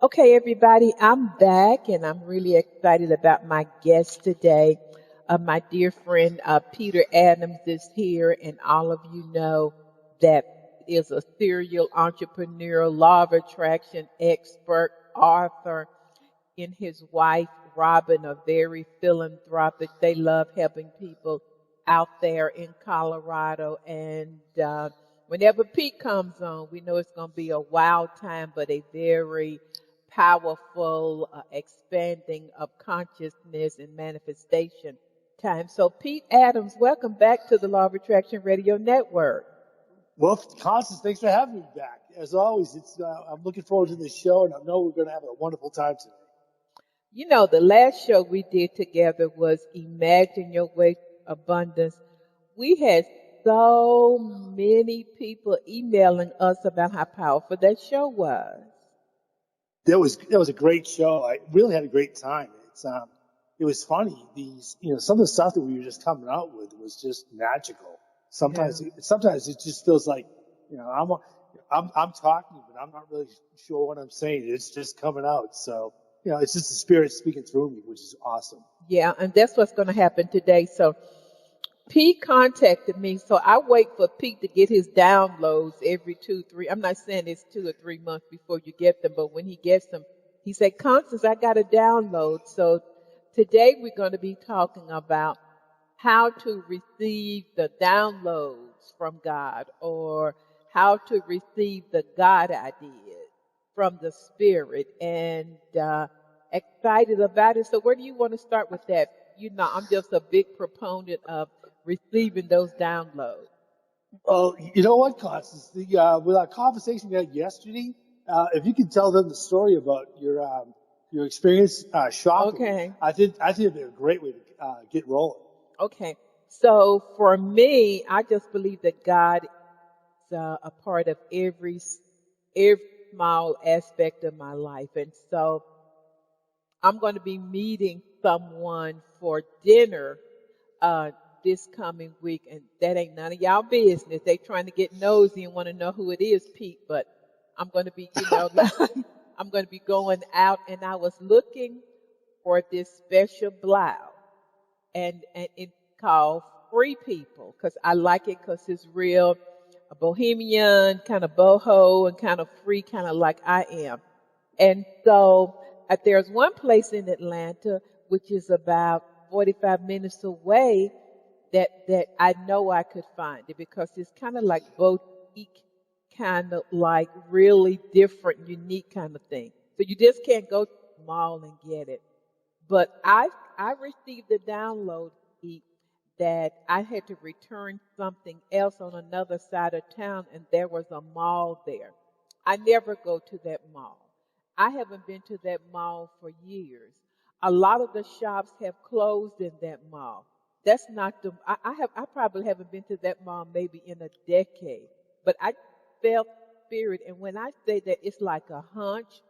Okay, everybody, I'm back and I'm really excited about my guest today. My dear friend Peter Adams is here, and all of you know that is a serial entrepreneur, law of attraction expert, author, and his wife, Robin, are very philanthropic. They love helping people out there in Colorado. And whenever Pete comes on, we know it's going to be a wild time, but a very powerful expanding of consciousness and manifestation time. So, Pete Adams, welcome back to the Law of Attraction Radio Network. Well, Constance, thanks for having me back. As always, I'm looking forward to this show, and I know we're going to have a wonderful time today. You know, the last show we did together was Imagine Your Way to Abundance. We had so many people emailing us about how powerful that show was. That was a great show. I really had a great time. It was funny. Some of the stuff that we were just coming out with was just magical. Yeah. Sometimes it just feels like, I'm talking, but I'm not really sure what I'm saying. It's just coming out. So, it's just the spirit speaking through me, which is awesome. Yeah, and that's what's going to happen today. So Pete contacted me, so I wait for Pete to get his downloads every 2, 3. I'm not saying it's 2 or 3 months before you get them, but when he gets them, he said, Constance, I got a download. So today we're going to be talking about how to receive the downloads from God, or how to receive the God ideas from the Spirit, and excited about it. So where do you want to start with that? You know, I'm just a big proponent of receiving those downloads. Oh, you know what, Constance? With our conversation we had yesterday, if you could tell them the story about your experience shopping, Okay. I think it'd be a great way to get rolling. Okay. So for me, I just believe that God is a part of every small aspect of my life. And so I'm going to be meeting someone for dinner uh, this coming week, and that ain't none of y'all business. They trying to get nosy and want to know who it is, Pete. But I'm going to be, I'm going to be going out, and I was looking for this special blouse, and it's called Free People, because I like it because it's real a bohemian, kind of boho, and kind of free, kind of like I am. And so there's one place in Atlanta which is about 45 minutes away that I know I could find it, because it's kind of like boutique, kind of like really different, unique kind of thing. So you just can't go to the mall and get it. But I received a download that I had to return something else on another side of town, and there was a mall there. I never go to that mall. I haven't been to that mall for years. A lot of the shops have closed in that mall. That's not the I probably haven't been to that mall maybe in a decade. But I felt spirit, and when I say that, it's like a hunch,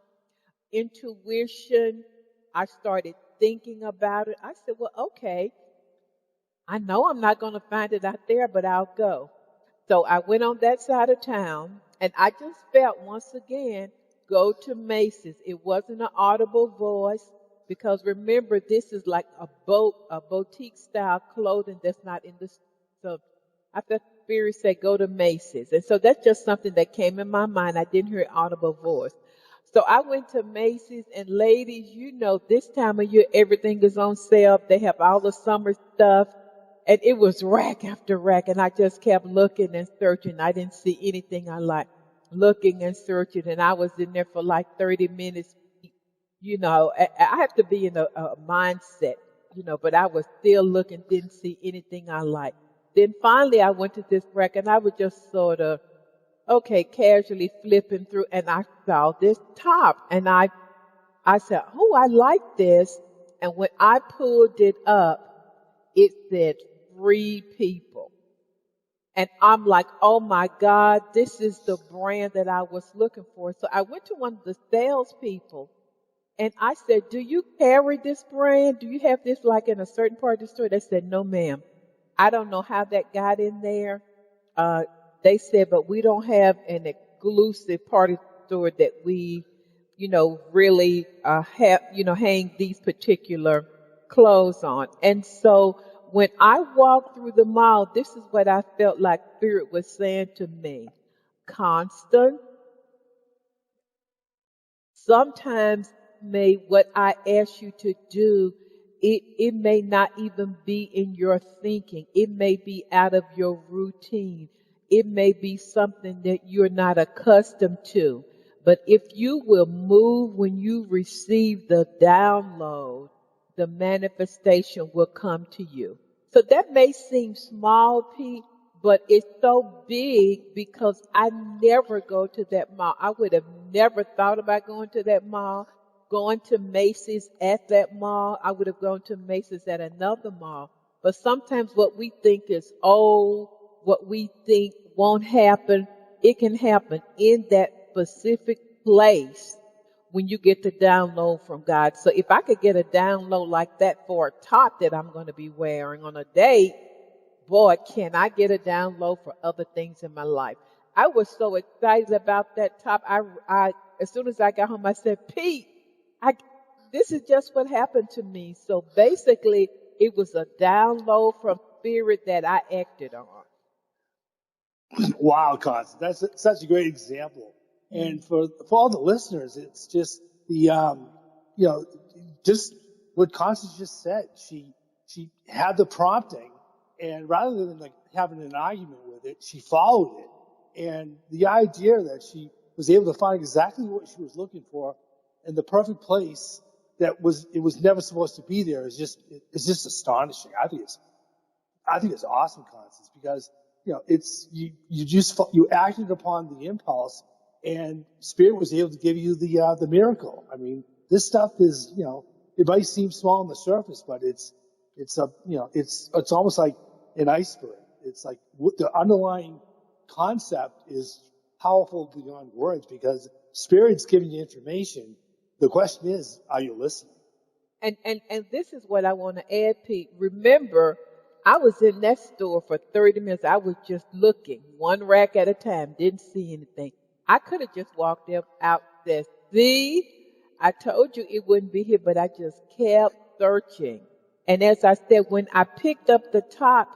intuition. I started thinking about it. I said, well, okay, I know I'm not going to find it out there, but I'll go. So I went on that side of town, and I just felt once again, go to Macy's. It wasn't an audible voice, because remember, this is like a boutique style clothing that's not in the. So I felt the spirit say, go to Macy's. And so that's just something that came in my mind. I didn't hear an audible voice. So I went to Macy's, and ladies, you know, this time of year, everything is on sale. They have all the summer stuff. And it was rack after rack, and I just kept looking and searching. I didn't see anything I liked. Looking and searching, and I was in there for like 30 minutes. You know, I have to be in a mindset, but I was still looking, didn't see anything I liked. Then finally I went to this rack, and I was just sort of, okay, casually flipping through, and I saw this top, and I said, oh, I like this. And when I pulled it up, it said Free People. And I'm like, oh my God, this is the brand that I was looking for. So I went to one of the salespeople, and I said, do you carry this brand? Do you have this like in a certain part of the store? They said, no, ma'am. I don't know how that got in there. They said, but we don't have an exclusive part of the store that we, really hang these particular clothes on. And so when I walked through the mall, this is what I felt like Spirit was saying to me. Constant, sometimes may what I ask you to do, it may not even be in your thinking. It may be out of your routine. It may be something that you're not accustomed to. But if you will move when you receive the download, the manifestation will come to you. So that may seem small, Pete, but it's so big because I never go to that mall. I would have never thought about going to that mall, going to Macy's at that mall. I would have gone to Macy's at another mall. But sometimes what we think is old, what we think won't happen, it can happen in that specific place when you get the download from God. So if I could get a download like that for a top that I'm going to be wearing on a date, boy, can I get a download for other things in my life. I was so excited about that top. As soon as I got home, I said, Pete, I, this is just what happened to me. So basically, it was a download from Spirit that I acted on. Wow, Constance, that's such a great example. And for all the listeners, it's just you know, just what Constance just said. She had the prompting, and rather than like having an argument with it, she followed it. And the idea that she was able to find exactly what she was looking for in the perfect place it was never supposed to be there is it's just astonishing. I think it's awesome, Constance, because it's you acted upon the impulse, and Spirit was able to give you the miracle. I mean, this stuff is it might seem small on the surface, but it's almost like an iceberg. It's like the underlying concept is powerful beyond words because Spirit's giving you information. The question is, are you listening? And this is what I want to add, Pete. Remember, I was in that store for 30 minutes. I was just looking, one rack at a time, didn't see anything. I could have just walked out there. See, I told you it wouldn't be here, but I just kept searching. And as I said, when I picked up the top,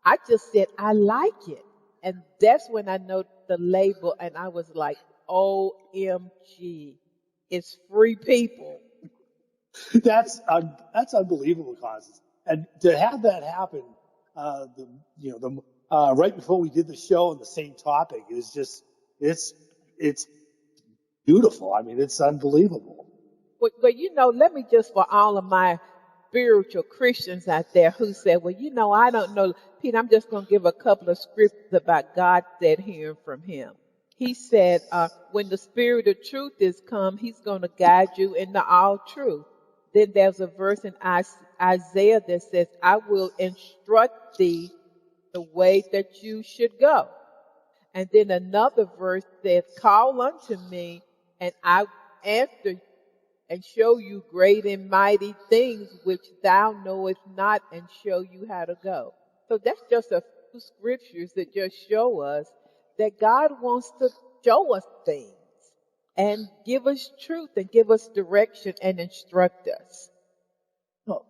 I just said, I like it. And that's when I noticed the label, and I was like, OMG, it's free, people. That's unbelievable, Constance. And to have that happen, right before we did the show on the same topic is just it's beautiful. I mean, it's unbelievable. But let me just, for all of my spiritual Christians out there who say, well, I don't know, Pete, I'm just going to give a couple of scriptures about God said hearing from him. He said, when the Spirit of truth is come, he's going to guide you into all truth. Then there's a verse in Isaiah that says, I will instruct thee the way that you should go. And then another verse says, call unto me, and I answer and show you great and mighty things which thou knowest not, and show you how to go. So that's just a few scriptures that just show us that God wants to show us things and give us truth and give us direction and instruct us. No,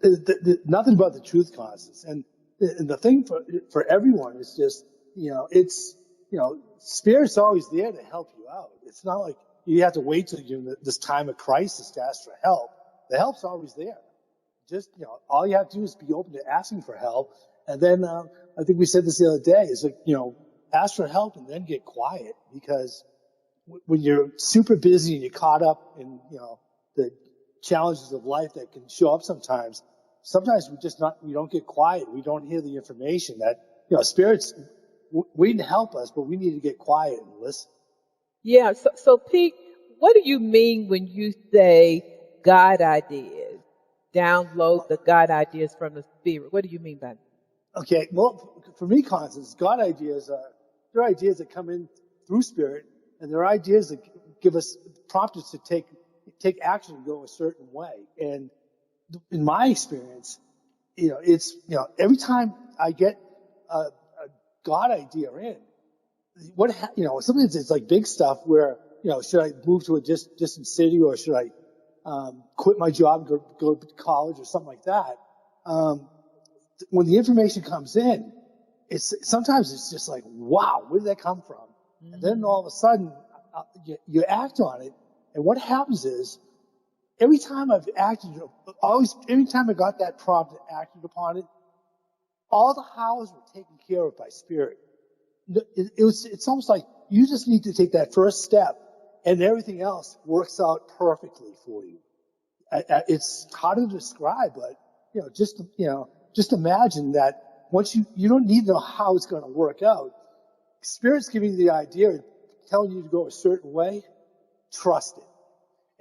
nothing but the truth, Constance. And the thing for everyone is just, Spirit's always there to help you out. It's not like you have to wait till you're in this time of crisis to ask for help. The help's always there. Just, all you have to do is be open to asking for help. And then, I think we said this the other day, is like, ask for help and then get quiet, because when you're super busy and you're caught up in, the challenges of life that can show up sometimes we don't get quiet. We don't hear the information that, Spirit's waiting to help us, but we need to get quiet and listen. Yeah. So Pete, what do you mean when you say God ideas? Download the God ideas from the Spirit. What do you mean by that? Okay. Well, for me, Constance, they're ideas that come in through Spirit, and they're ideas that give us prompt us to take action and go a certain way. And in my experience, it's every time I get a God idea in, sometimes it's like big stuff where should I move to a distant city, or should I quit my job and go to college or something like that? When the information comes in, sometimes it's just like, wow, where did that come from? And then all of a sudden, you act on it, and what happens is, every time I got that prompt and acted upon it, all the hows were taken care of by Spirit. It's almost like you just need to take that first step, and everything else works out perfectly for you. It's hard to describe, but just imagine that once you don't need to know how it's going to work out. Spirit's giving you the idea, telling you to go a certain way. Trust it,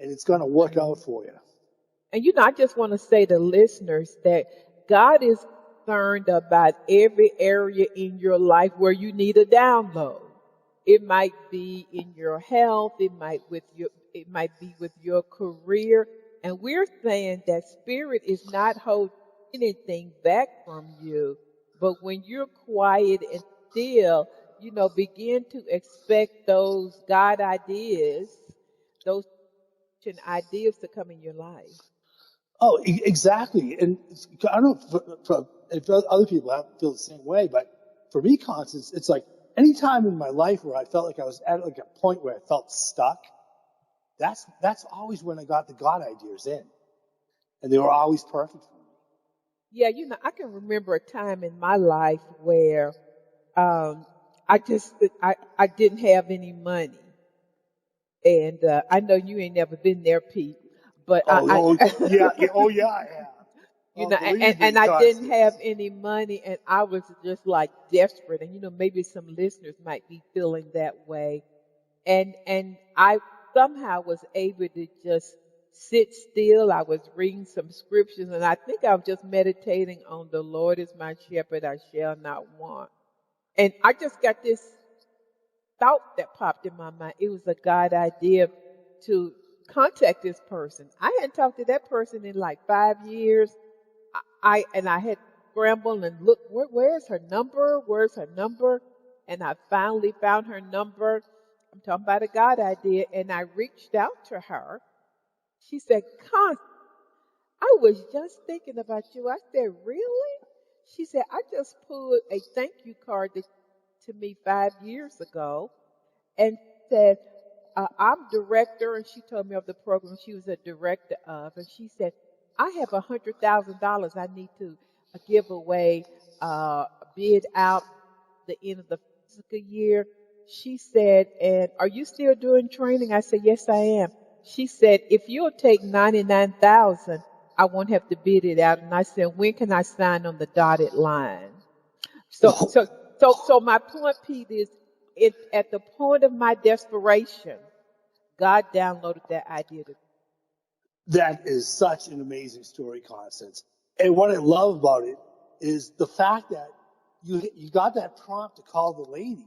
and it's going to work out for you. And I just want to say to listeners that God is concerned about every area in your life where you need a download. It might be in your health, it might be with your career. And we're saying that Spirit is not holding anything back from you. But when you're quiet and still, begin to expect those God ideas, those ideas to come in your life. Oh, exactly. And I don't know if other people feel the same way, but for me, Constance, it's like any time in my life where I felt like I was at like a point where I felt stuck, that's always when I got the God ideas in, and they were always perfect for me. Yeah, I can remember a time in my life where I didn't have any money, and I know you ain't never been there, Pete, but Yeah, I have. And I didn't have any money, and I was just like desperate, and maybe some listeners might be feeling that way, and I somehow was able to just sit still. I was reading some scriptures, and I think I was just meditating on the Lord is my shepherd, I shall not want. And I just got this thought that popped in my mind. It was a God idea to contact this person. I hadn't talked to that person in like 5 years. I had scrambled and looked, where's her number? Where's her number? And I finally found her number. I'm talking about a God idea. And I reached out to her. She said, Constance, I was just thinking about you. I said, really? She said, I just pulled a thank you card to me 5 years ago, and said, I'm director, and she told me of the program she was a director of, and she said, I have $100,000 I need to give away, bid out the end of the fiscal year. She said, and are you still doing training? I said, yes, I am. She said, if you'll take 99,000, I won't have to bid it out. And I said, when can I sign on the dotted line? So my point, Pete, is at the point of my desperation, God downloaded that idea to me. That is such an amazing story, Constance. And what I love about it is the fact that you got that prompt to call the lady,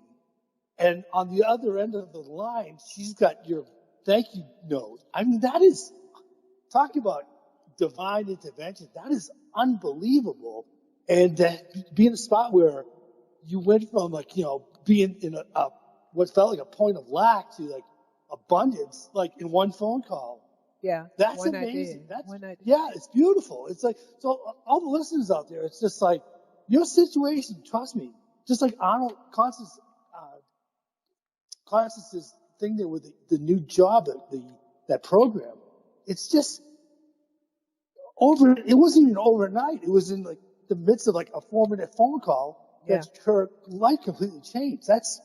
and on the other end of the line, she's got your thank you note. I mean, that is, talk about divine intervention. That is unbelievable. And to be in a spot where you went from being in what felt like a point of lack to like abundance, like in one phone call. Yeah, That's amazing. Yeah, it's beautiful. It's like, so all the listeners out there, it's just like your situation, trust me, just like Constance's thing there with the new job, that program, it's just it wasn't even overnight. It was in like the midst of like a 4-minute phone call that her life completely changed. That's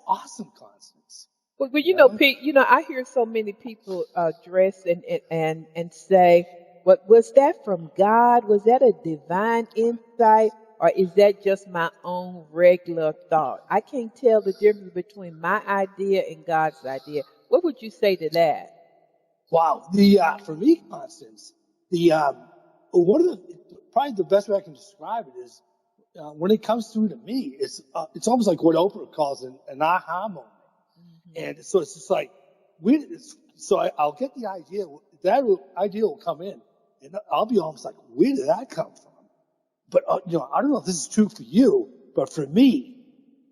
awesome, Constance. Well, Pete, I hear so many people dress and say, "What was that from God? Was that a divine insight, or is that just my own regular thought?" I can't tell the difference between my idea and God's idea. What would you say to that? Wow, for me, Constance, probably the best way I can describe it is when it comes through to me, it's almost like what Oprah calls an aha moment. And so it's just like, I'll get the idea, that idea will come in, and I'll be almost like, where did that come from? But, I don't know if this is true for you, but for me,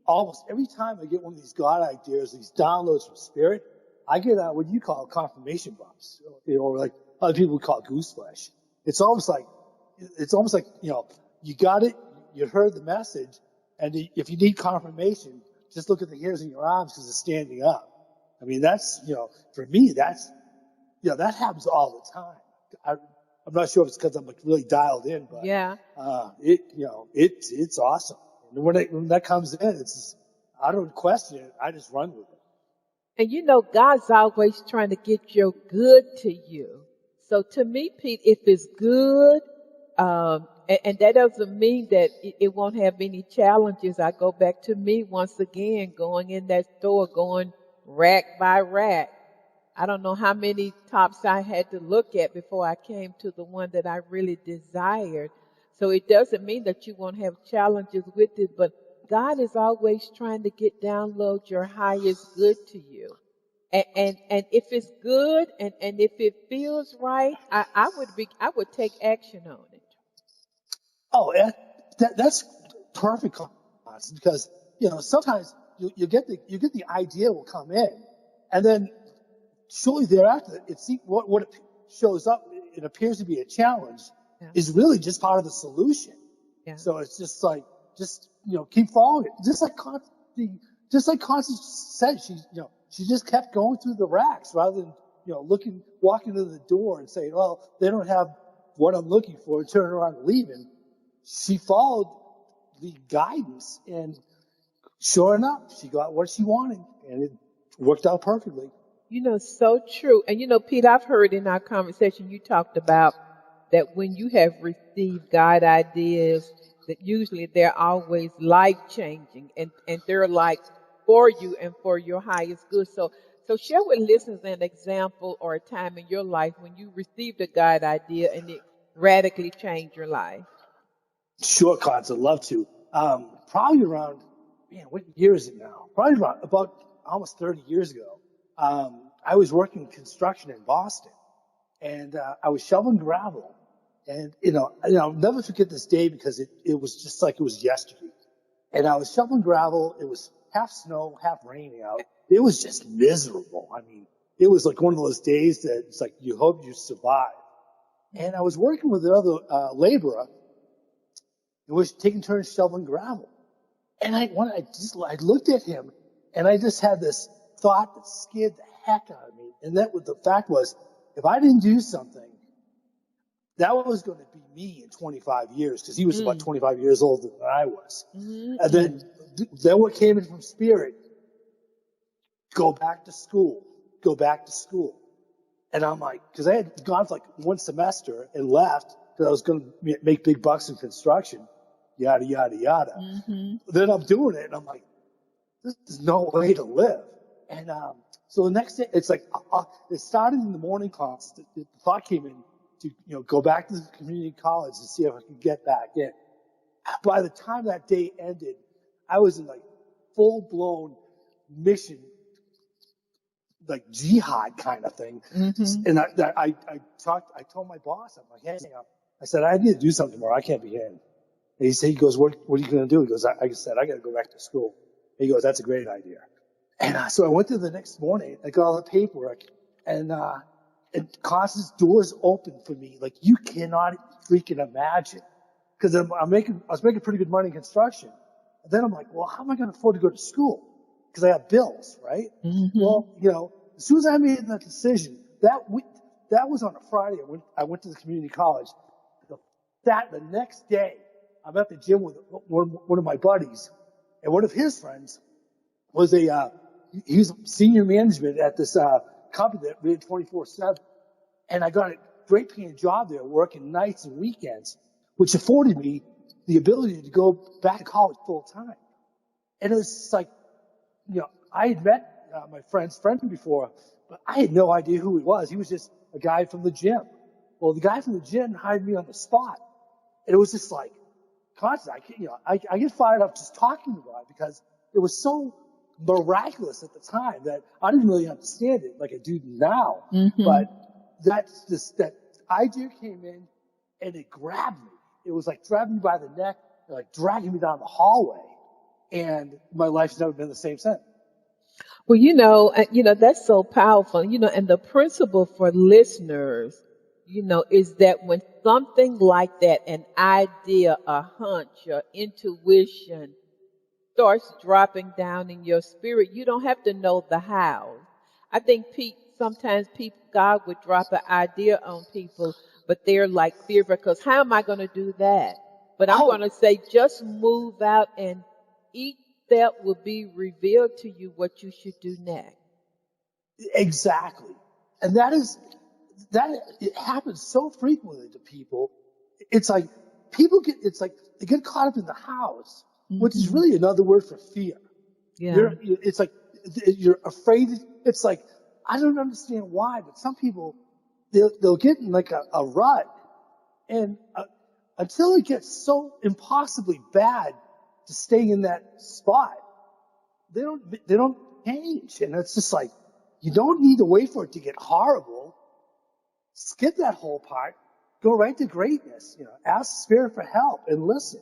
almost every time I get one of these God ideas, these downloads from Spirit, I get what you call confirmation bumps, or like other people would call it goose flesh. It's almost like, you got it, you heard the message, and if you need confirmation, just look at the hairs in your arms because it's standing up. I mean, that's, for me, that happens all the time. I'm not sure if it's because I'm like really dialed in, but Yeah. it's awesome. And when that comes in, I don't question it. I just run with it. And God's always trying to get your good to you. So to me, Pete, if it's good, and that doesn't mean that it won't have any challenges. I go back to me once again, going in that store, going rack by rack. I don't know how many tops I had to look at before I came to the one that I really desired. So it doesn't mean that you won't have challenges with it, but God is always trying to download your highest good to you. And if it's good and if it feels right, I would take action on it. Oh, that's perfect, Constance, because sometimes you get the idea will come in, and then shortly thereafter, what it shows up. It appears to be a challenge, Yeah. is really just part of the solution. Yeah. So it's just like, keep following it. Just like Constance said, she just kept going through the racks rather than, walking to the door and saying, well, they don't have what I'm looking for, and turning around and leaving. She followed the guidance, and sure enough, she got what she wanted, and it worked out perfectly. So true. And Pete, I've heard in our conversation you talked about that when you have received God ideas, that usually they're always life changing and they're like for you and for your highest good. So share with listeners an example or a time in your life when you received a God idea and it radically changed your life. Sure, Cons, I'd love to. Probably around, man, what year is it now? Probably about almost 30 years ago. I was working construction in Boston, and I was shoveling gravel. And, I'll never forget this day because it was just like it was yesterday. And I was shoveling gravel. It was half snow, half raining out. It was just miserable. I mean, it was like one of those days that it's like you hope you survive. And I was working with another laborer, and we were taking turns shoveling gravel. And I looked at him, and I just had this thought that scared the heck out of me. And the fact was, if I didn't do something, that was going to be me in 25 years, because he was about 25 years older than I was. Mm-hmm. And then what came in from Spirit, go back to school. And I'm like, because I had gone for like one semester and left because I was going to make big bucks in construction, yada, yada, yada. Mm-hmm. Then I'm doing it, and I'm like, this is no way to live. And so the next day, it's like, it started in the morning class. The thought came in to go back to the community college and see if I could get back in. By the time that day ended, I was in like full-blown mission, like jihad kind of thing. Mm-hmm. And I told my boss, I'm like, hey, I said, I need to do something tomorrow. I can't be in. And he goes, what are you going to do? He goes, I said, I got to go back to school. And he goes, that's a great idea. And so I went there the next morning. I got all the paperwork, and Constance, doors opened for me like you cannot freaking imagine. Because I was making pretty good money in construction. And then I'm like, well, how am I going to afford to go to school? Because I have bills, right? Mm-hmm. Well, as soon as I made that decision, that was on a Friday. I went to the community college. The next day, I'm at the gym with one of my buddies, and one of his friends was he was senior management at this company that ran 24/7, and I got a great paying job there, working nights and weekends, which afforded me the ability to go back to college full time. And it was just like, I had met my friend's friend before, but I had no idea who he was. He was just a guy from the gym. Well, the guy from the gym hired me on the spot, and it was just like, constant. I get fired up just talking about it because it was so miraculous at the time that I didn't really understand it like I do now. Mm-hmm. But that idea came in, and it grabbed me. It was like grabbing me by the neck, and like dragging me down the hallway, and my life's never been the same since. Well, that's so powerful. And the principle for listeners, is that when something like that, an idea, a hunch, or intuition starts dropping down in your spirit, you don't have to know the how. I think sometimes God would drop an idea on people, but they're like fear because how am I going to do that? But I'm going Oh, to say just move out and each step will be revealed to you what you should do next. exactly. And that it happens so frequently to people. It's like it's like they get caught up in the house, which is Hmm. really another word for fear. Yeah. It's like you're afraid. It's like, I don't understand why, but some people, they'll get in like a rut, and until it gets so impossibly bad to stay in that spot, they don't change. And it's just like, you don't need to wait for it to get horrible. Skip that whole part. Go right to greatness. Ask Spirit for help and listen.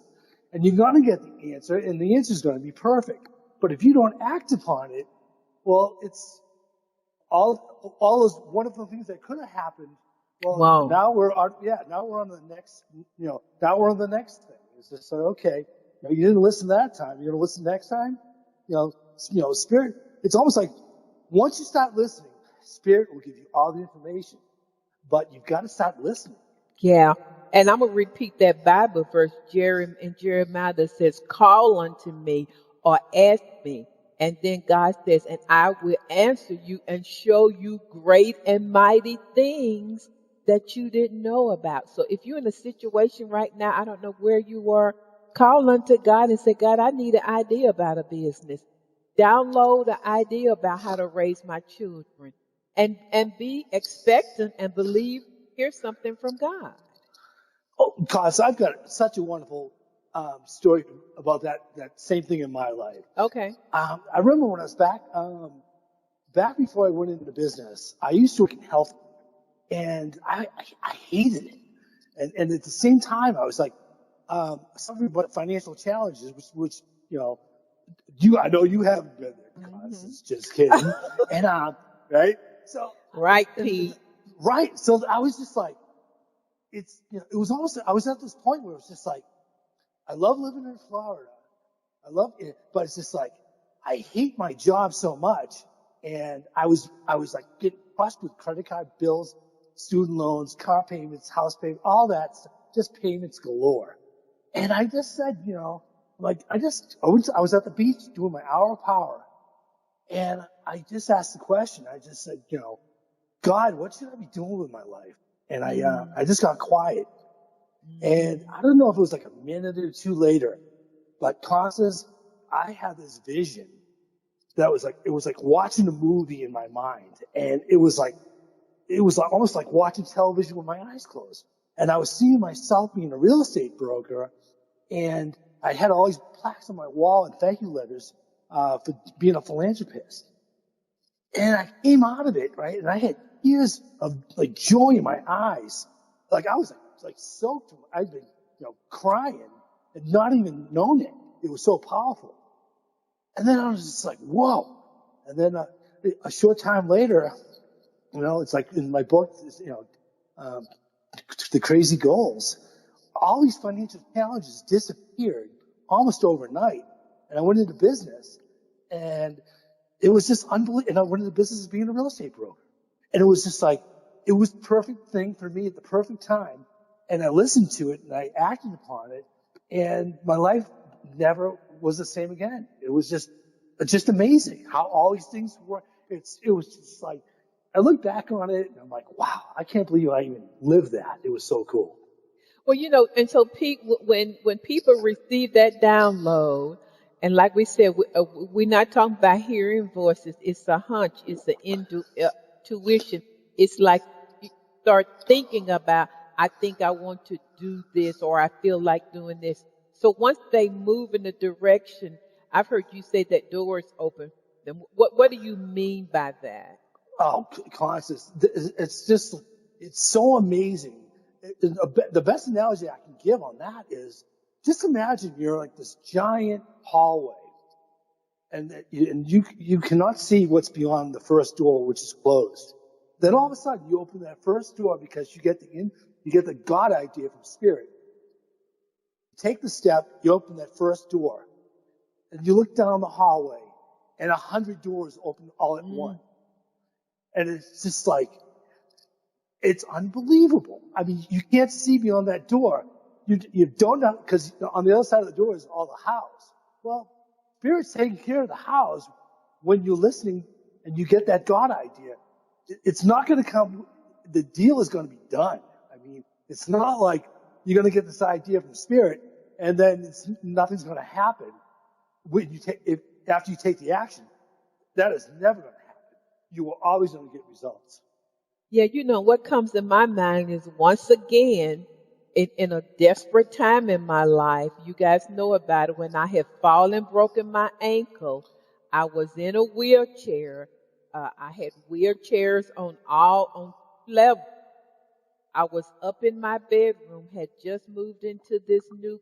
And you're going to get the answer, and the answer is going to be perfect. But if you don't act upon it, well, it's all those wonderful things that could have happened. Well, Wow. now we're on the next, now we're on the next thing. It's just like, okay, you didn't listen that time. You're going to listen next time. Spirit. It's almost like once you start listening, Spirit will give you all the information, but you've got to start listening. Yeah. And I'm going to repeat that Bible verse, in Jeremiah, that says, call unto me or ask me. And then God says, and I will answer you and show you great and mighty things that you didn't know about. So if you're in a situation right now, I don't know where you are, call unto God and say, God, I need an idea about a business. Download an idea about how to raise my children and be expectant and believe hear something from God. Oh, cause I've got such a wonderful story about that same thing in my life. Okay. I remember when I was back before I went into business, I used to work in health, and I hated it. And at the same time, I was like, suffering from financial challenges, which, you know, I know you haven't been there, Hmm. Constance, just kidding. And, right? So, Right, and, Pete. right. So I was just like, it was almost, I was at this point where it was just like, I love living in Florida. I love it, but it's just like, I hate my job so much. And I was like getting crushed with credit card bills, student loans, car payments, house payments, all that stuff, just payments galore. And I just said, like, I was at the beach doing my hour of power. And I just asked the question. I just said, God, what should I be doing with my life? And I just got quiet. And Mm-hmm. I don't know if it was like a minute or two later, but Constance, I had this vision that was like, it was like watching a movie in my mind. And it was like almost like watching television with my eyes closed. And I was seeing myself being a real estate broker, and I had all these plaques on my wall and thank you letters, for being a philanthropist. And I came out of it, right? And I had tears of like joy in my eyes. Like I was like soaked. I'd been, crying and not even known it. It was so powerful. And then I was just like, whoa. And then a short time later, it's like in my book, um, The Crazy Goals, all these financial challenges disappeared almost overnight. And I went into business, and it was just unbelievable. And I went into business as being a real estate broker. And it was just like, it was the perfect thing for me at the perfect time. And I listened to it and I acted upon it. And my life never was the same again. It was just amazing how all these things were. It was just like, I look back on it and I'm like, wow, I can't believe I even lived that. It was so cool. Well, and so Pete, when people receive that download, and like we said, we're not talking about hearing voices. It's a hunch. It's an intuition. It's like you start thinking about, I think I want to do this, or I feel like doing this. So once they move in the direction, I've heard you say that doors open. Then what do you mean by that? Oh, Constance, it's so amazing. The best analogy I can give on that is just imagine you're like this giant hallway, and you cannot see what's beyond the first door, which is closed. Then all of a sudden you open that first door because you get the God idea from Spirit. You take the step, you open that first door, and you look down the hallway, and 100 doors open all at once. And it's just like, it's unbelievable. I mean, you can't see beyond that door. You don't know, because on the other side of the door is all the house. Well, Spirit's taking care of the house when you're listening and you get that God idea. It's not going to come, the deal is going to be done. I mean, it's not like you're going to get this idea from Spirit and then nothing's going to happen when after you take the action. That is never going to happen. You are always going to get results. Yeah, what comes in my mind is once again, in a desperate time in my life, you guys know about it, when I had fallen, broken my ankle, I was in a wheelchair. I had wheelchairs on levels. I was up in my bedroom, had just moved into this new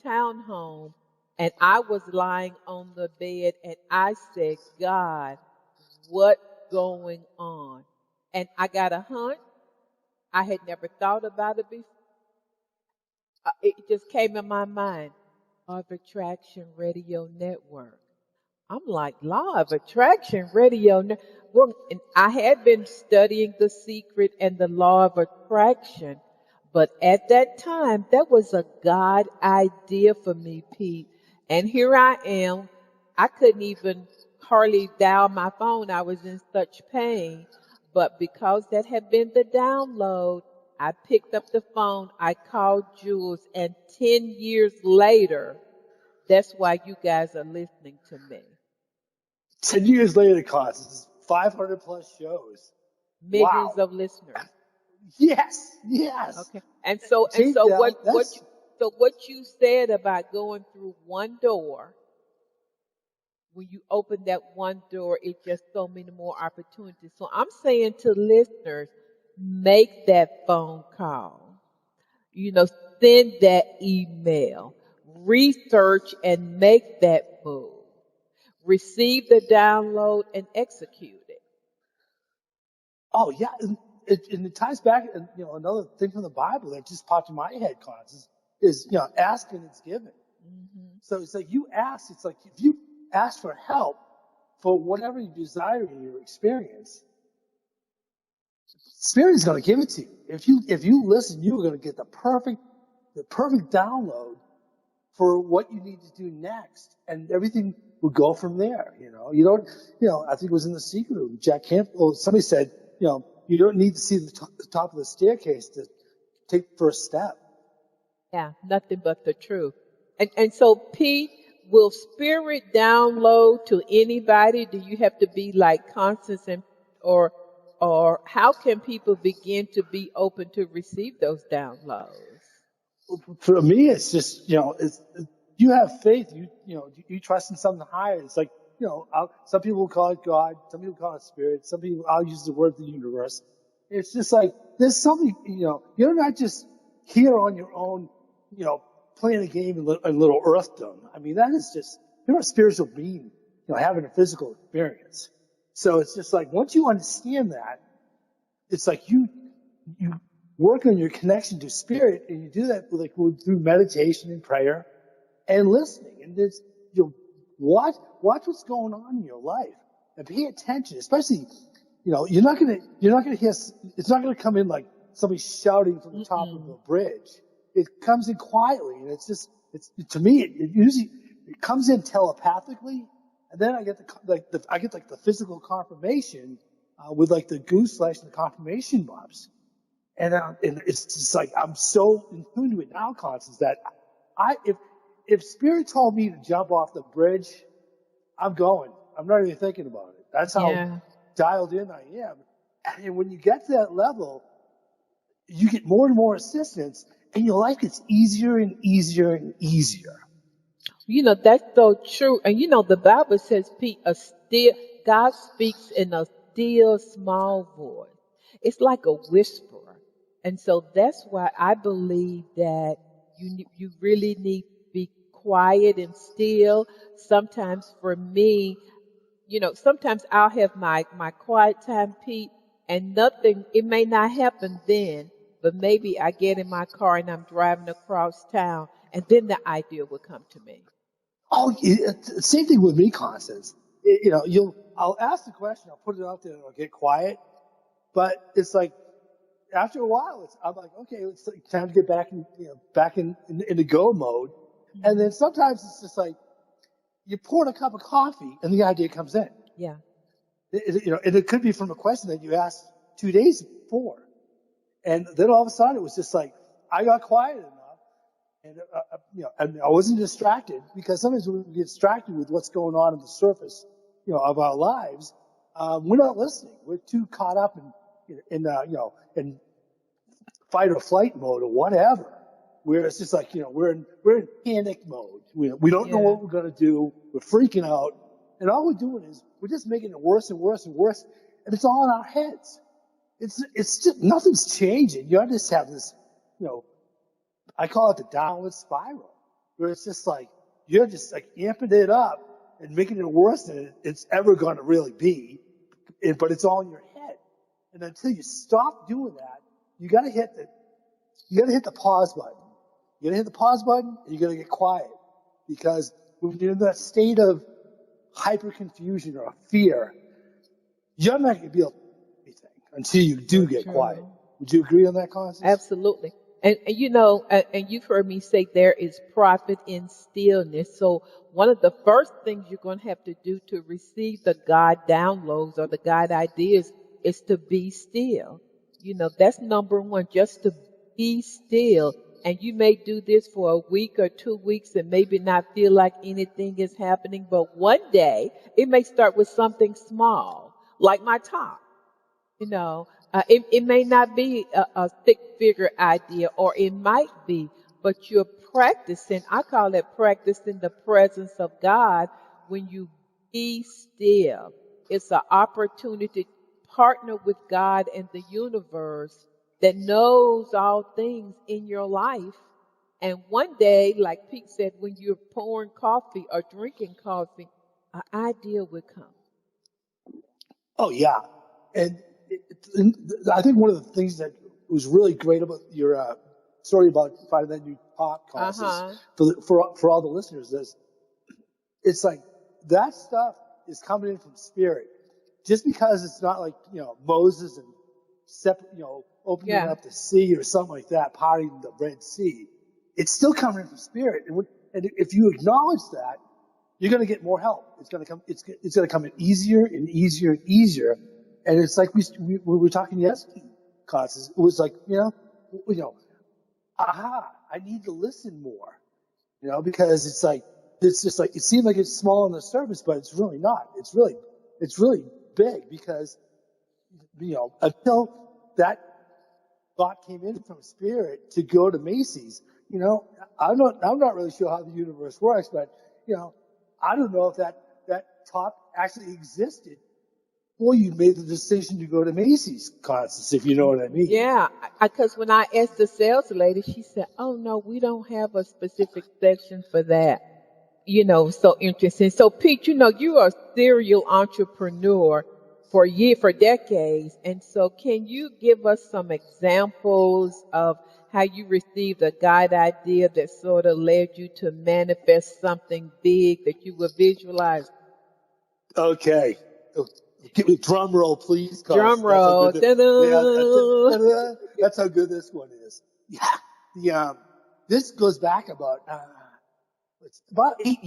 townhome, and I was lying on the bed, and I said, God, what's going on? And I got a hunch. I had never thought about it before. It just came in my mind. Law of Attraction Radio Network. I'm like, Law of Attraction Radio Network. Well, and I had been studying The Secret and the Law of Attraction, but at that time, that was a God idea for me, Pete. And here I am. I couldn't even hardly dial my phone. I was in such pain. But because that had been the download, I picked up the phone, I called Jules, and 10 years later, that's why you guys are listening to me. 10 years later, Constance, 500 plus shows. Millions Wow. of listeners. Yes. Okay. And so what you said about going through one door, when you open that one door, it's just so many more opportunities. So I'm saying to listeners, make that phone call. Send that email. Research and make that move. Receive the download and execute it. Oh, yeah. And it ties back, and another thing from the Bible that just popped in my head, Constance, is, ask and it's given. Mm-hmm. So it's like you ask, it's like if you ask for help for whatever you desire in your experience, Spirit is going to give it to you. If you listen, you're going to get the perfect download for what you need to do next, and everything will go from there. You don't. I think it was in The Secret Room. Jack Campbell. Somebody said, you don't need to see the top of the staircase to take the first step. Yeah, nothing but the truth. And so, Pete, will Spirit download to anybody? Do you have to be like Constance, or how can people begin to be open to receive those downloads? For me, it's just, you have faith. You trust in something higher. It's like, some people will call it God. Some people call it Spirit. Some people, I'll use the word the universe. It's just like, there's something, you're not just here on your own, playing a game in little earthdom. I mean, that is just, you're a spiritual being, having a physical experience. So it's just like, once you understand that, it's like you work on your connection to Spirit, and you do that through meditation and prayer and listening. And there's, watch what's going on in your life and pay attention, especially, you're not gonna hear, it's not gonna come in like somebody shouting from the top of a bridge. It comes in quietly, and to me, it usually comes in telepathically, and then I get the physical confirmation, with like the goose flesh and the confirmation bumps. And it's just like, I'm so in tune to it now, Constance, that if Spirit told me to jump off the bridge, I'm going. I'm not even thinking about it. That's how dialed in I am. And when you get to that level, you get more and more assistance, and your life gets easier and easier and easier. That's so true. And the Bible says, Pete, God speaks in a still small voice. It's like a whisperer. And so that's why I believe that you really need to be quiet and still. Sometimes for me, sometimes I'll have my quiet time, Pete, and nothing, it may not happen then, but maybe I get in my car and I'm driving across town, and then the idea will come to me. Oh, same thing with me, Constance. I'll ask the question, I'll put it out there, and I'll get quiet. But it's like after a while, I'm like, okay, it's like time to get back in the go mode. And then Hmm. sometimes it's just like you pour in a cup of coffee, and the idea comes in. Yeah, And it could be from a question that you asked 2 days before, and then all of a sudden it was just like I got quiet enough. And and I wasn't distracted, because sometimes when we get distracted with what's going on in the surface, of our lives, we're not listening. We're too caught up in fight or flight mode or whatever. Where it's just like we're in panic mode. We don't know yeah, what we're gonna do. We're freaking out, and all we're doing is we're just making it worse and worse and worse. And it's all in our heads. It's just nothing's changing. You just have this, you know, I call it the downward spiral, where it's just like you're just like amping it up and making it worse than it's ever going to really be. But it's all in your head. And until you stop doing that, you got to hit the pause button. You got to hit the pause button, and you got to get quiet, because when you're in that state of hyper confusion or fear, you're not going to be able to do anything until you do so get quiet. true. Would you agree on that, Constance? Absolutely. And you've heard me say there is profit in stillness. So one of the first things you're going to have to do to receive the God downloads or the God ideas is to be still. That's number one, just to be still. And you may do this for a week or 2 weeks and maybe not feel like anything is happening. But one day it may start with something small, like my talk. It may not be a six figure idea, or it might be, but you're practicing. I call it practicing the presence of God when you be still. It's an opportunity to partner with God and the universe that knows all things in your life. And one day, like Pete said, when you're pouring coffee or drinking coffee, an idea will come. Oh yeah, and I think one of the things that was really great about your story about finding that new Uh podcast is huh. for all the listeners is it's like that stuff is coming in from spirit. Just because it's not like Moses and opening Yeah. up the sea or something like that, parting the Red Sea, it's still coming in from spirit. And if you acknowledge that, you're going to get more help. It's going to come. It's going to come in easier and easier and easier. And it's like we were talking yesterday, Constance. It was like aha! I need to listen more. Because it's just like it seems like it's small on the surface, but it's really not. It's really big, because until that thought came in from spirit to go to Macy's, I'm not really sure how the universe works, but you know, I don't know if that top actually existed before you made the decision to go to Macy's, Constance, if you know what I mean. Yeah, because when I asked the sales lady, she said, "Oh no, we don't have a specific section for that." So interesting. So Pete, you are a serial entrepreneur for decades, and so can you give us some examples of how you received a guide idea that sort of led you to manifest something big that you would visualize? Okay. Give me a drum roll, please, Drum Constance. That's how roll. good yeah, Ta-da! that's how good this one is. Yeah. This goes back it's about 8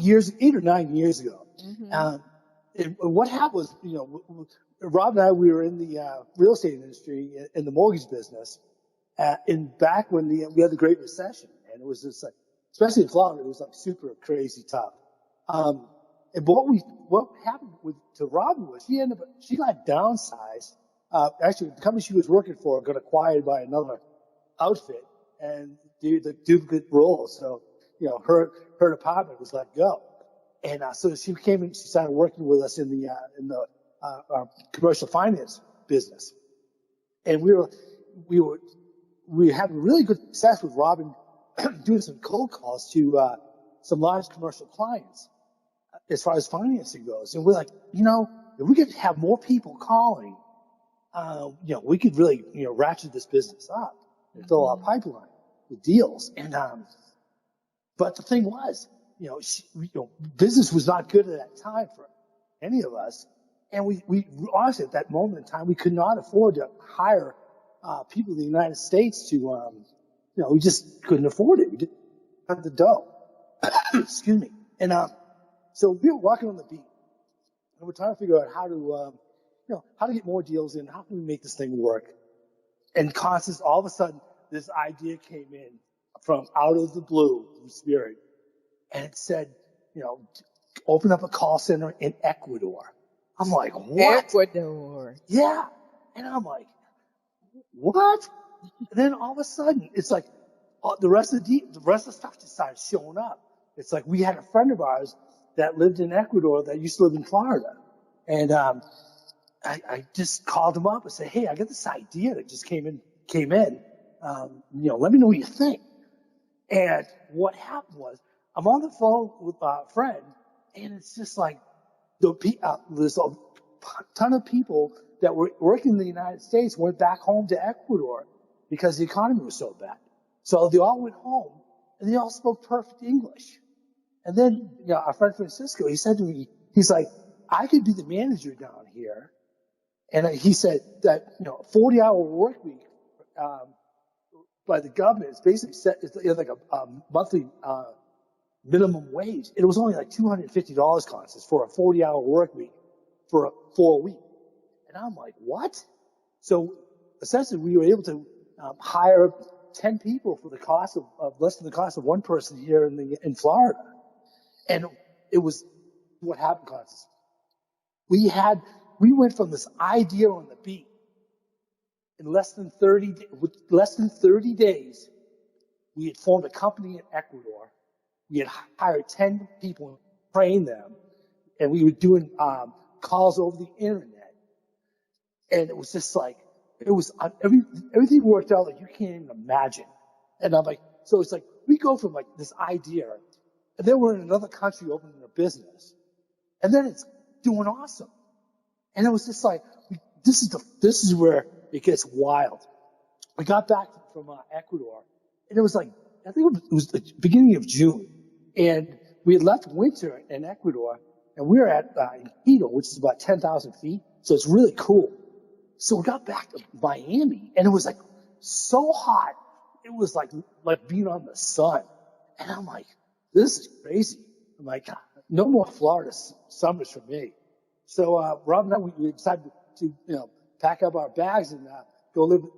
or 9 years ago. Hmm. Um, and what happened was, Rob and I, we were in the real estate industry in the mortgage business, in back when we had the Great Recession, and it was just like, especially in Florida, it was like super crazy tough. Um, and what happened to Robin was she got downsized. Actually, the company she was working for got acquired by another outfit and do the duplicate role. So, her department was let go. And so she came and she started working with us in the commercial finance business. And we were having really good success with Robin doing some cold calls to some large commercial clients as far as financing goes. And we're like, if we could have more people calling, we could really, ratchet this business up and fill our pipeline with deals. And, but the thing was, business was not good at that time for any of us. And we honestly, at that moment in time, we could not afford to hire people in the United States to, we just couldn't afford it. We didn't have the dough. Excuse me. And so we were walking on the beach, and we're trying to figure out how to get more deals in. How can we make this thing work? And Constance, all of a sudden, this idea came in from out of the blue, from Spirit, and it said, open up a call center in Ecuador. I'm like, what? Ecuador. Yeah. And I'm like, what? And then all of a sudden, it's like the rest of the stuff just started showing up. It's like we had a friend of ours that lived in Ecuador that used to live in Florida. And I just called him up and said, hey, I got this idea that just came in. Let me know what you think. And what happened was I'm on the phone with a friend, and it's just like there's a ton of people that were working in the United States went back home to Ecuador because the economy was so bad. So they all went home, and they all spoke perfect English. And then, our friend Francisco, he said to me, he's like, I could be the manager down here. And he said that, 40-hour work week, by the government is basically set, it's like a monthly, minimum wage. It was only like $250, Constance, for a 40-hour work week for a week. And I'm like, what? So essentially we were able to, hire 10 people for the cost of less than the cost of one person here in Florida. And it was what happened, Constance. We went from this idea on the beat in less than 30 days. We had formed a company in Ecuador. We had hired 10 people and trained them, and we were doing calls over the internet. And it was just like everything worked out like you can't even imagine. And I'm like, so it's like we go from like this idea, and then we're in another country opening a business, and then it's doing awesome. And it was just like this is where it gets wild. We got back from Ecuador, and it was like I think it was the beginning of June, and we had left winter in Ecuador, and we were at Quito, which is about 10,000 feet, so it's really cool. So we got back to Miami, and it was like so hot. It was like being on the sun. And I'm like, this is crazy. I'm like, no more Florida summers for me. So Rob and I, we decided to pack up our bags and go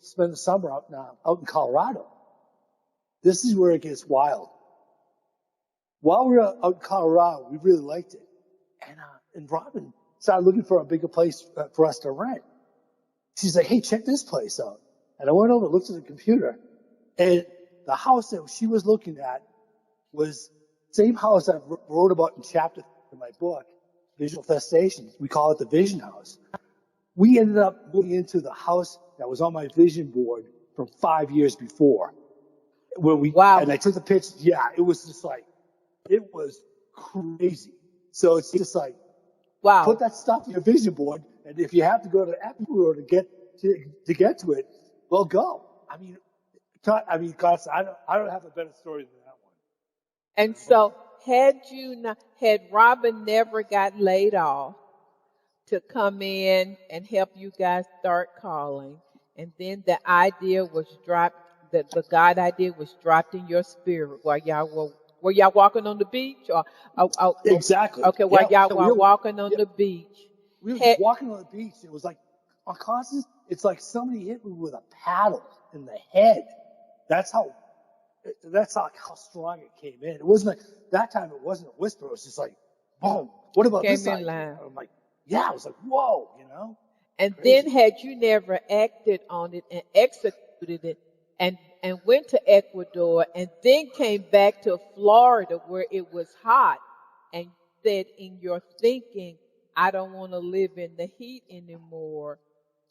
spend the summer out in Colorado. This is where it gets wild. While we were out in Colorado, we really liked it. And Robin started looking for a bigger place for us to rent. She's like, hey, check this place out. And I went over and looked at the computer. And the house that she was looking at was the same house I wrote about in chapter 3 of my book, Visual Manifestation. We call it the Vision House. We ended up moving into the house that was on my vision board from 5 years before. Wow. And I took the picture. Yeah, it was just like, it was crazy. So it's just like, wow. Put that stuff in your vision board, and if you have to go to Ecuador to get to it, well, go. I mean, Constance, I don't have a better story than that one. And so, had Robin never got laid off to come in and help you guys start calling, and then the idea was dropped, the God idea was dropped in your spirit while y'all were y'all walking on the beach, or exactly? Okay, while y'all were walking on the beach. We were walking on the beach. It was like, on Constance, it's like somebody hit me with a paddle in the head. That's how strong it came in. It wasn't like, that time it wasn't a whisper. It was just like, boom, what about this idea? I'm like, yeah, I was like, whoa, And crazy. Then had you never acted on it and executed it and went to Ecuador and then came back to Florida where it was hot and said in your thinking, I don't want to live in the heat anymore,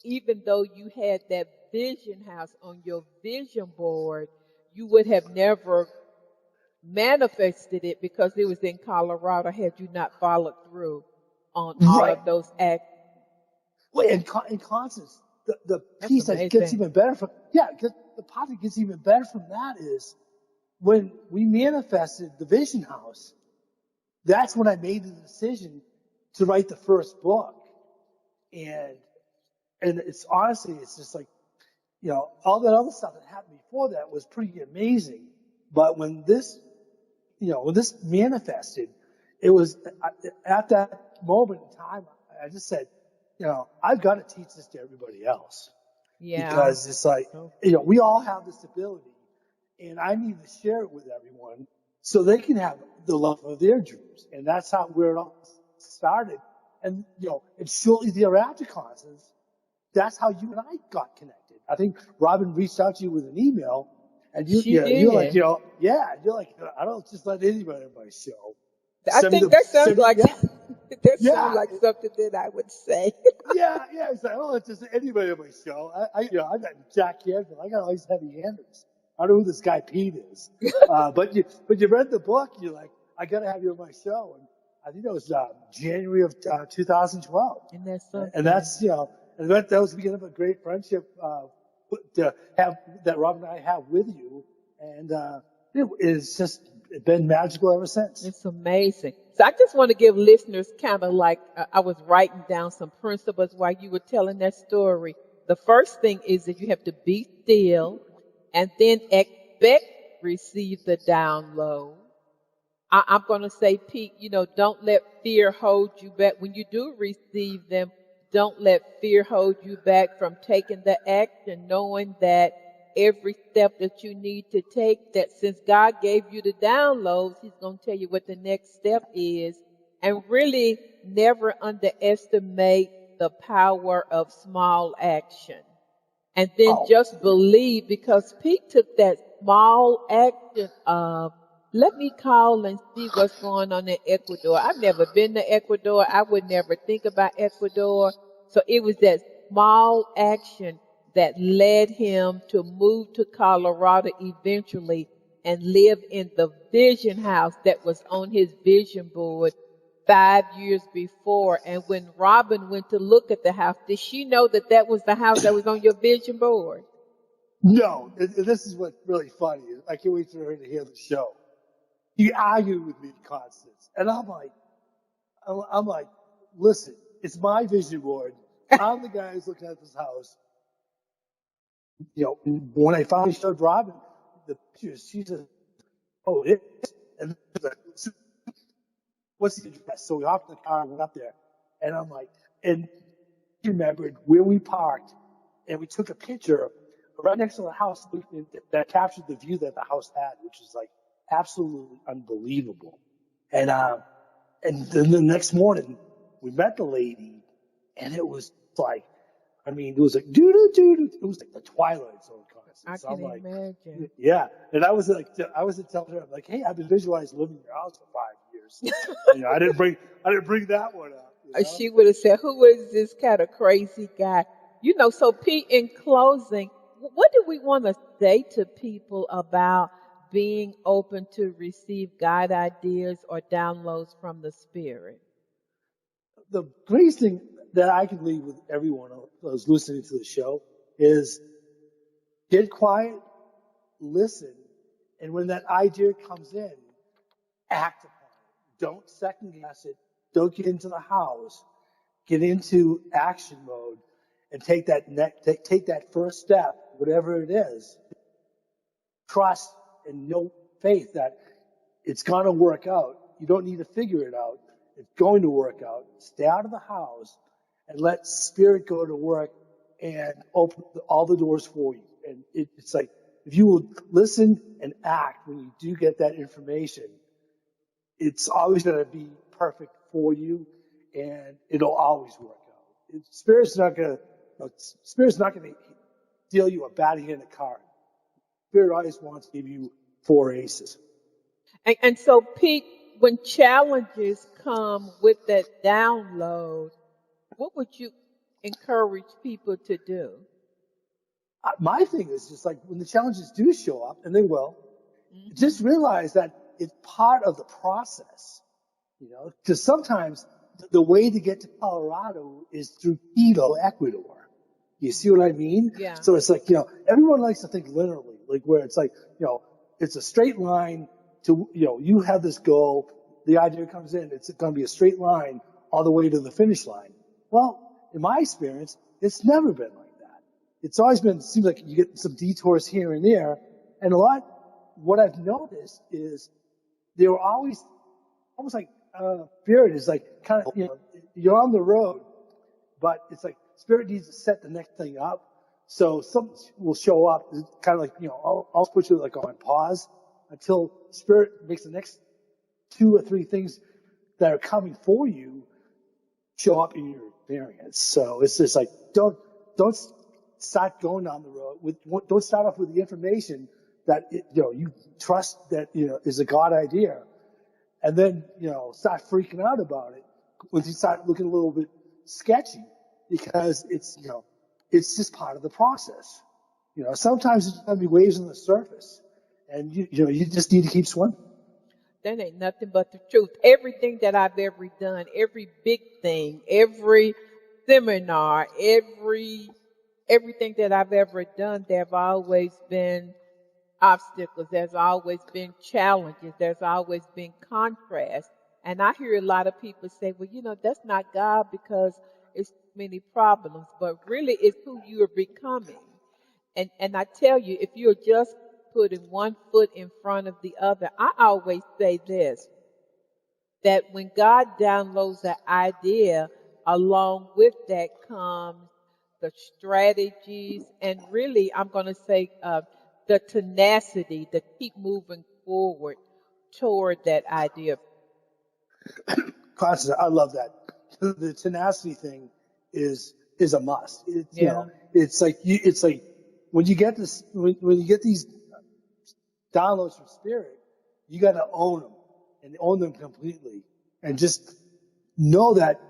even though you had that vision house on your vision board, you would have never manifested it because it was in Colorado had you not followed through on all Right. of those acts. Well, and Constance, the That's piece that gets amazing. even better from, yeah, the part that gets even better from that is when we manifested the Vision House, that's when I made the decision to write the first book. And, and it's honestly, it's just like, all that other stuff that happened before that was pretty amazing. But when this manifested, it was at that moment in time, I just said, I've got to teach this to everybody else Yeah. because it's like, So we all have this ability and I need to share it with everyone so they can have the love of their dreams. And that's where it all started. And, and shortly thereafter, Constance, that's how you and I got connected. I think Robin reached out to you with an email, and she you're like, did. you're like, I don't just let anybody on my show. I think that sounds like Yeah, that sounds yeah, like something that I would say. yeah. It's like, I don't let just anybody on my show. I got Jack Canfield. I got all these heavy handers. I don't know who this guy Pete is. But you read the book. You're like, I got to have you on my show. And I think that was January of 2012. And that's And something. that's, and that was the beginning of a great friendship to have that Rob and I have with you. And it's just been magical ever since. It's amazing. So I just want to give listeners kind of like I was writing down some principles while you were telling that story. The first thing is that you have to be still and then expect receive the download. I'm going to say, Pete, don't let fear hold you back. When you do receive them, don't let fear hold you back from taking the action, knowing that every step that you need to take, that since God gave you the downloads, He's going to tell you what the next step is. And really never underestimate the power of small action. And then Oh, just believe because Pete took that small action of let me call and see what's going on in Ecuador. I've never been to Ecuador. I would never think about Ecuador. So it was that small action that led him to move to Colorado eventually and live in the vision house that was on his vision board 5 years before. And when Robin went to look at the house, did she know that that was the house that was on your vision board? no. And this is what's really funny. I can't wait for her to hear the show. He argued with me, Constance. And I'm like, listen, it's my vision board. I'm the guy who's looking at this house. When I finally showed Robin the pictures, she said, oh, it is. And what's the address? So we hopped in the car and went up there. And I'm like, and he remembered where we parked and we took a picture right next to the house that captured the view that the house had, which was like absolutely unbelievable. And, and then the next morning we met the lady and it was like, it was like it was like the Twilight Zone I concert. So can I'm like, imagine. yeah. And I was telling her, I'm like, hey, I've been visualizing living in your house for 5 years. I didn't bring that one up. She would have said, who is this kind of crazy guy? So Pete, in closing, what do we want to say to people about being open to receive God ideas or downloads from the Spirit? The greatest thing that I can leave with everyone who's listening to the show is get quiet, listen, and when that idea comes in, act upon it. Don't second guess it. Don't get into the house. Get into action mode and take that first step, whatever it is. Trust and know faith that it's going to work out. You don't need to figure it out. It's going to work out. Stay out of the house and let Spirit go to work and open all the doors for you. And it's like, if you will listen and act when you do get that information, it's always going to be perfect for you and it'll always work out. Spirit's not going to deal you a bad hand of card. Spirit always wants to give you four aces. And so, Pete, when challenges come with that download, what would you encourage people to do? My thing is just like when the challenges do show up, and they will, Hmm. just realize that it's part of the process, because sometimes the way to get to Colorado is through Quito, Ecuador. You see what I mean? Yeah. So it's like, everyone likes to think literally, like where it's like, it's a straight line to, you have this goal. The idea comes in, it's going to be a straight line all the way to the finish line. Well, in my experience, it's never been like that. It's always been, it seems like you get some detours here and there. And what I've noticed is they were always almost like, Spirit is like kind of, you're on the road, but it's like Spirit needs to set the next thing up. So something will show up, kind of like, I'll put you like on pause until Spirit makes the next 2 or 3 things that are coming for you show up in your experience. So it's just like, don't start going down the road don't start off with the information that, you trust that, is a God idea. And then, start freaking out about it when you start looking a little bit sketchy, because it's just part of the process. Sometimes it's going to be waves on the surface, and you just need to keep swimming. That ain't nothing but the truth. Everything that I've ever done, every big thing, every seminar, everything that I've ever done, there have always been obstacles. There's always been challenges. There's always been contrast. And I hear a lot of people say, well, that's not God because it's many problems, but really it's who you are becoming. And I tell you, if you're just putting one foot in front of the other, I always say this, that when God downloads an idea, along with that comes the strategies and really, I'm going to say, the tenacity to keep moving forward toward that idea. Constance, I love that. The tenacity thing is a must. Yeah. It's like when you get when you get these downloads from Spirit, you got to own them and own them completely, and just know that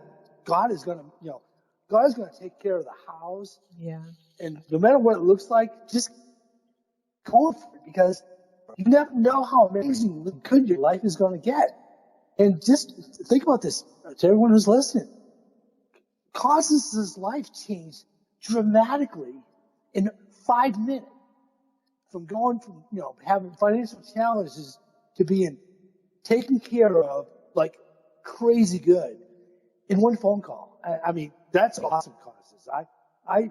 God is going to take care of the hows. Yeah. And no matter what it looks like, just go for it, because you never know how amazingly good your life is going to get. And just think about this to everyone who's listening. Constance's life changed dramatically in 5 minutes, from going from, having financial challenges to being taken care of like crazy good in one phone call. I mean, that's awesome, Constance. I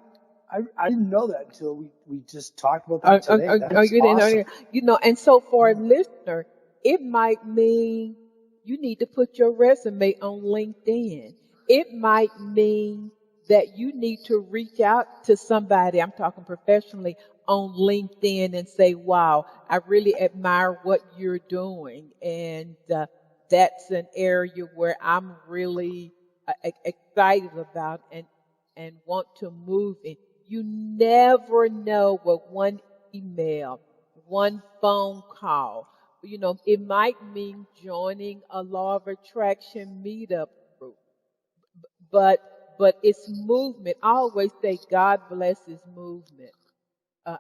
didn't know that until we just talked about that today. That's You didn't awesome. know, and so for a listener, it might mean you need to put your resume on LinkedIn. It might mean that you need to reach out to somebody, I'm talking professionally, on LinkedIn and say, wow, I really admire what you're doing. And that's an area where I'm really excited about and want to move in. You never know what one email, one phone call, it might mean joining a law of attraction meetup group, but it's movement. I always say God blesses movement.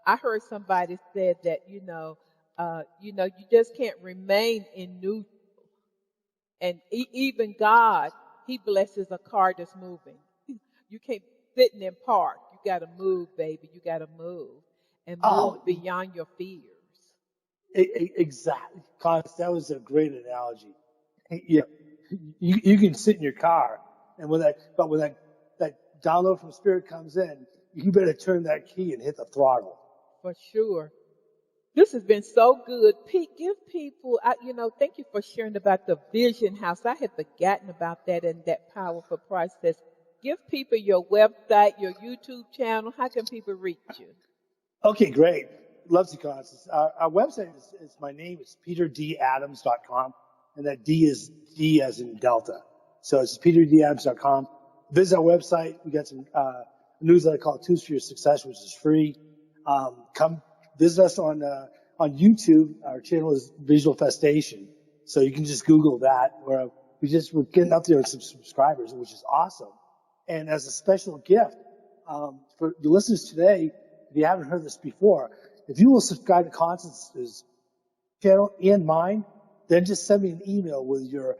I heard somebody said that you just can't remain in neutral, and even God, He blesses a car that's moving. You can't sit in park. You got to move, baby. You got to move and move beyond your fears. Exactly. Constance, that was a great analogy. Yeah, you can sit in your car, and when that download from Spirit comes in, you better turn that key and hit the throttle. For sure. This has been so good. Pete, give people, thank you for sharing about the Vision House. I had forgotten about that and that powerful process. Give people your website, your YouTube channel. How can people reach you? Okay, great. Love to, Constance. Our website is my name. It's peterdadams.com, and that D is D as in Delta. So it's peterdadams.com. Visit our website. We got some newsletter called Tools for Your Success, which is free. Come visit us on YouTube. Our channel is Visual Festation, so you can just Google that. We're getting up there with some subscribers, which is awesome. And as a special gift for the listeners today, if you haven't heard this before, if you will subscribe to Constance's channel and mine, then just send me an email with your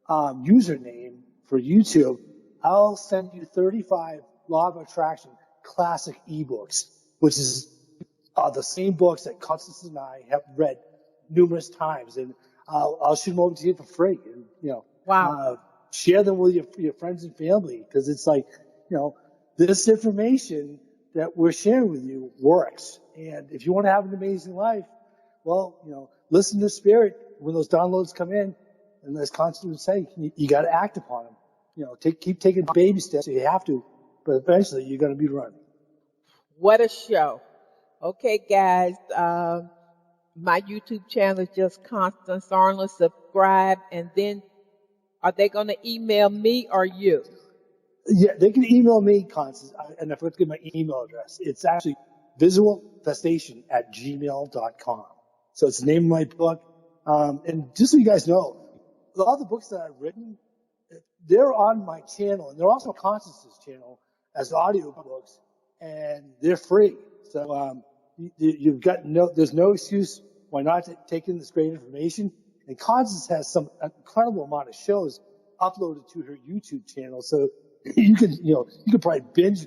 username for YouTube. I'll send you 35 Law of Attraction classic ebooks, which is the same books that Constance and I have read numerous times, and I'll shoot them over to you for free. And Wow. share them with your friends and family, because it's like, this information that we're sharing with you works. And if you want to have an amazing life, well, listen to Spirit when those downloads come in, and as Constance would say, you got to act upon them. Keep taking baby steps. You have to, but eventually you're going to be running. What a show. Okay, guys. My YouTube channel is just Constance Arnold. Subscribe, and then are they going to email me or you? Yeah, they can email me, Constance, and I forgot to give my email address. It's actually visualfestation@gmail.com. So it's the name of my book. And just so you guys know, all the books that I've written, they're on my channel, and they're also on Constance's channel as audio books, and they're free. So you've got there's no excuse why not take in this great information. And Constance has some incredible amount of shows uploaded to her YouTube channel, so you can probably binge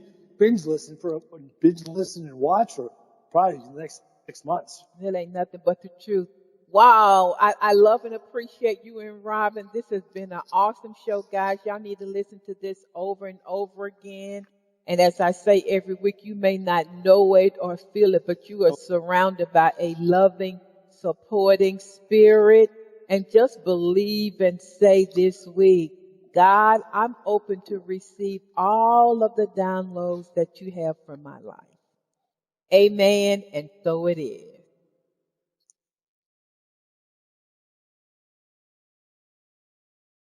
listen and watch for probably the next 6 months. It ain't nothing but the truth. Wow. I love and appreciate you and Robin. This has been an awesome show, guys. Y'all need to listen to this over and over again. And as I say every week, you may not know it or feel it, but you are surrounded by a loving, supporting spirit. And just believe and say this week, God, I'm open to receive all of the downloads that you have for my life. Amen. And so it is.